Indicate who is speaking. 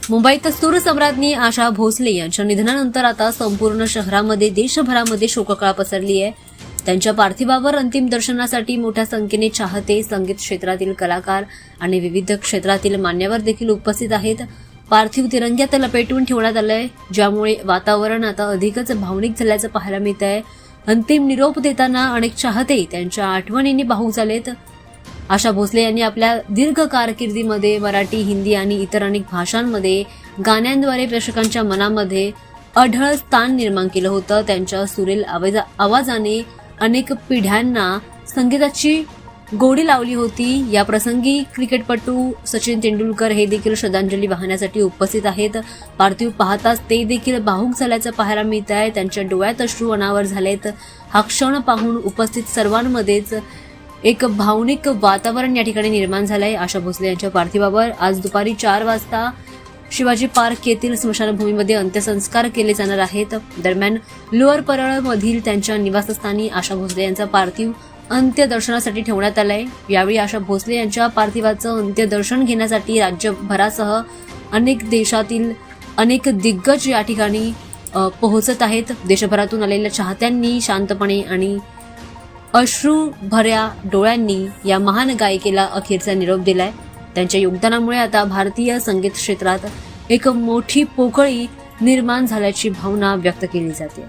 Speaker 1: मुंबईत सूर सम्राज्ञी आशा भोसले यांच्या निधनानंतर आता संपूर्ण शहरामध्ये देशभरामध्ये शोककळा पसरली आहे। त्यांच्या पार्थिवावर अंतिम दर्शनासाठी मोठ्या संख्येने चाहते, संगीत क्षेत्रातील कलाकार आणि विविध क्षेत्रातील मान्यवर देखील उपस्थित आहेत। पार्थिव तिरंग्यात लपेटून ठेवण्यात आलंय, ज्यामुळे वातावरण आता अधिकच भावनिक झाल्याचं पाहायला मिळत आहे। अंतिम निरोप देताना अनेक चाहते त्यांच्या आठवणींनी भावुक झालेत। आशा भोसले यांनी आपल्या दीर्घ कारकिर्दीमध्ये मराठी, हिंदी आणि इतर अनेक भाषांमध्ये गाण्यांद्वारे प्रेक्षकांच्या मनामध्ये अढळ स्थान निर्माण केलं होतं। त्यांच्या सुरेल आवाजाने अनेक पिढ्यांना संगीताची गोडी लावली होती। या प्रसंगी क्रिकेटपटू सचिन तेंडुलकर हे देखील श्रद्धांजली वाहण्यासाठी उपस्थित आहेत। पार्थिव पाहताच ते देखील भावुक झाल्याचं पाहायला मिळत आहे। त्यांच्या डोळ्यात अश्रू अनावर झालेत। हा क्षण पाहून उपस्थित सर्वांमध्येच एक भावनिक वातावरण या ठिकाणी निर्माण झालंय। आशा भोसले यांच्या पार्थिवावर आज दुपारी 4 वाजता शिवाजी पार्क येथील स्मशानभूमीमध्ये अंत्यसंस्कार केले जाणार आहेत। दरम्यान लोअर परळ मधील त्यांच्या निवासस्थानी आशा भोसले यांचा पार्थिव अंत्यदर्शनासाठी ठेवण्यात आलाय। यावेळी आशा भोसले यांच्या पार्थिवाचं अंत्यदर्शन घेण्यासाठी राज्यभरासह अनेक देशातील अनेक दिग्गज या ठिकाणी पोहोचत आहेत। देशभरातून आलेल्या चाहत्यांनी शांतपणे आणि अश्रू भऱ्या डोळ्यांनी या महान गायिकेला अखेरचा निरोप दिलाय। त्यांच्या योगदानामुळे आता भारतीय संगीत क्षेत्रात एक मोठी पोकळी निर्माण झाल्याची भावना व्यक्त केली जाते।